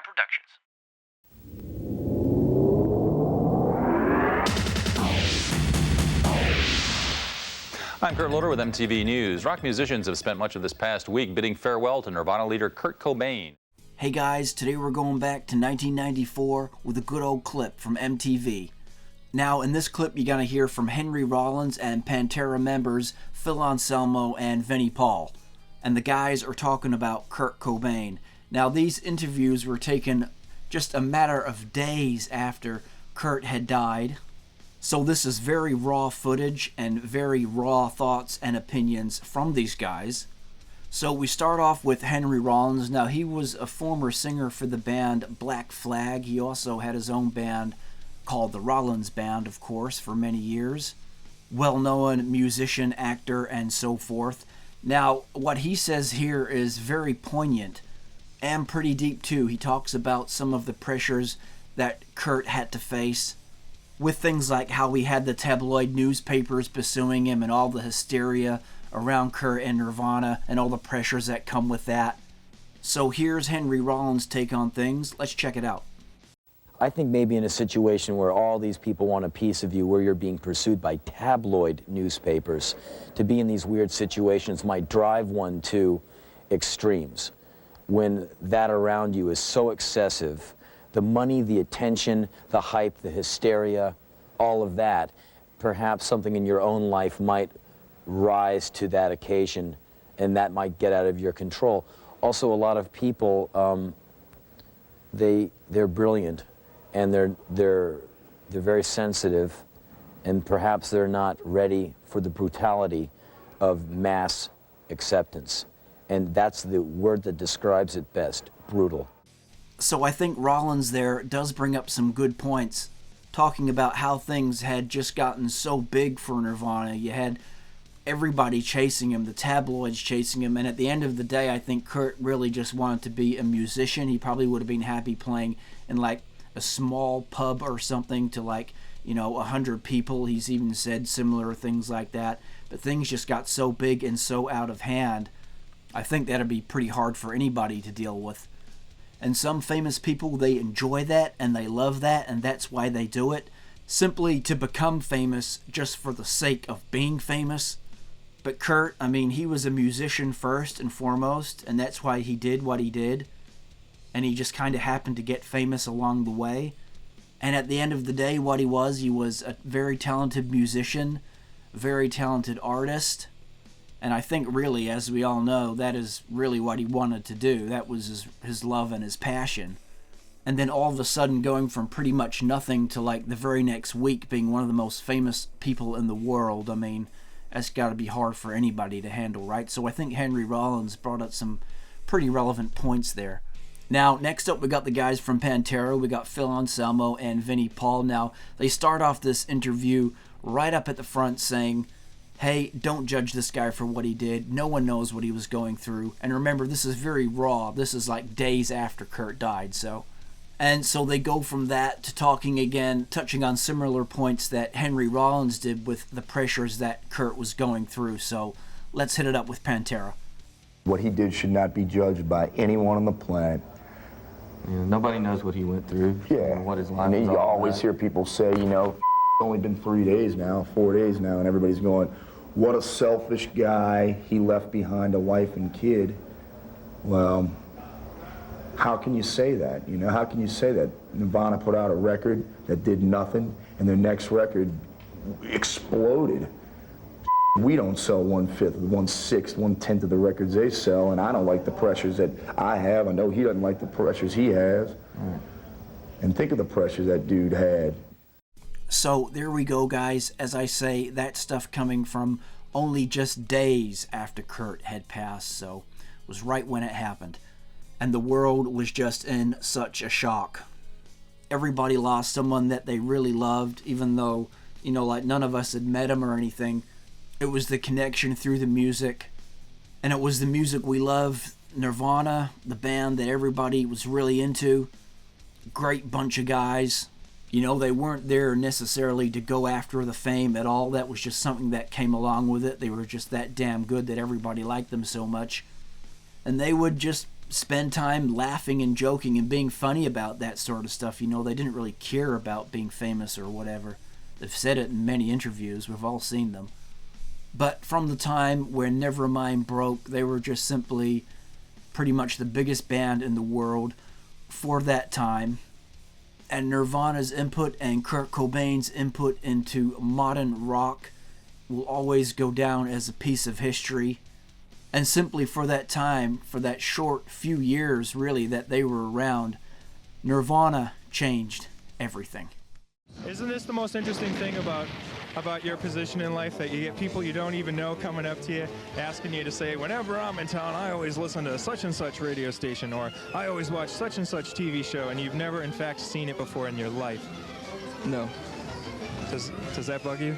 Productions. I'm Kurt Loder with MTV News. Rock musicians have spent much of this past week bidding farewell to Nirvana leader Kurt Cobain. Hey guys, today we're going back to 1994 with a good old clip from MTV. Now, in this clip, you're going to hear from Henry Rollins and Pantera members Phil Anselmo and Vinnie Paul. And the guys are talking about Kurt Cobain. Now, these interviews were taken just a matter of days after Kurt had died. So this is very raw footage and very raw thoughts and opinions from these guys. So we start off with Henry Rollins. Now, he was a former singer for the band Black Flag. He also had his own band called the Rollins Band, of course, for many years. Well-known musician, actor, and so forth. Now, what he says here is very poignant and pretty deep too. He talks about some of the pressures that Kurt had to face with things like how he had the tabloid newspapers pursuing him and all the hysteria around Kurt and Nirvana and all the pressures that come with that. So here's Henry Rollins' take on things. Let's check it out. I think maybe in a situation where all these people want a piece of you, where you're being pursued by tabloid newspapers, to be in these weird situations might drive one to extremes. When that around you is so excessive, the money, the attention, the hype, the hysteria, all of that, perhaps something in your own life might rise to that occasion, and that might get out of your control. Also, a lot of people, they're brilliant, and they're very sensitive, and perhaps they're not ready for the brutality of mass acceptance. And that's the word that describes it best: brutal. So I think Rollins there does bring up some good points, talking about how things had just gotten so big for Nirvana. You had everybody chasing him, the tabloids chasing him, and at the end of the day, I think Kurt really just wanted to be a musician. He probably would have been happy playing in like a small pub or something to 100 people. He's even said similar things like that. But things just got so big and so out of hand. I think that'd be pretty hard for anybody to deal with. And some famous people, they enjoy that and they love that, and that's why they do it. Simply to become famous just for the sake of being famous. But Kurt, I mean, he was a musician first and foremost, and that's why he did what he did. And he just kind of happened to get famous along the way. And at the end of the day, what he was a very talented musician, very talented artist. And I think really, as we all know, that is really what he wanted to do. That was his love and his passion. And then all of a sudden going from pretty much nothing to like the very next week being one of the most famous people in the world. I mean, that's got to be hard for anybody to handle, right? So I think Henry Rollins brought up some pretty relevant points there. Now, next up, we got the guys from Pantera. We got Phil Anselmo and Vinnie Paul. Now, they start off this interview right up at the front saying, hey, don't judge this guy for what he did. No one knows what he was going through. And remember, this is very raw. This is like days after Kurt died. So they go from that to talking again, touching on similar points that Henry Rollins did with the pressures that Kurt was going through. So let's hit it up with Pantera. What he did should not be judged by anyone on the planet. Yeah, nobody knows what he went through. Yeah, what his life was you all always about. hear people say, it's only been 3 days now, 4 days now, and everybody's going, what a selfish guy, he left behind a wife and kid. Well, how can you say that? How can you say that? Nirvana put out a record that did nothing, and their next record exploded. We don't sell 1/5, 1/6, 1/10 of the records they sell, and I don't like the pressures that I have. I know he doesn't like the pressures he has. And think of the pressures that dude had. So there we go, guys. As I say, that stuff coming from only just days after Kurt had passed, so it was right when it happened. And the world was just in such a shock. Everybody lost someone that they really loved, even though, none of us had met him or anything. It was the connection through the music, and it was the music we love. Nirvana, the band that everybody was really into. Great bunch of guys. They weren't there necessarily to go after the fame at all. That was just something that came along with it. They were just that damn good that everybody liked them so much. And they would just spend time laughing and joking and being funny about that sort of stuff. You know, they didn't really care about being famous or whatever. They've said it in many interviews. We've all seen them. But from the time when Nevermind broke, they were just simply pretty much the biggest band in the world for that time. And Nirvana's input and Kurt Cobain's input into modern rock will always go down as a piece of history. And simply for that time, for that short few years really that they were around, Nirvana changed everything. Isn't this the most interesting thing about your position in life, that you get people you don't even know coming up to you, asking you to say, whenever I'm in town, I always listen to such and such radio station, or I always watch such and such TV show, and you've never in fact seen it before in your life? No. Does that bug you?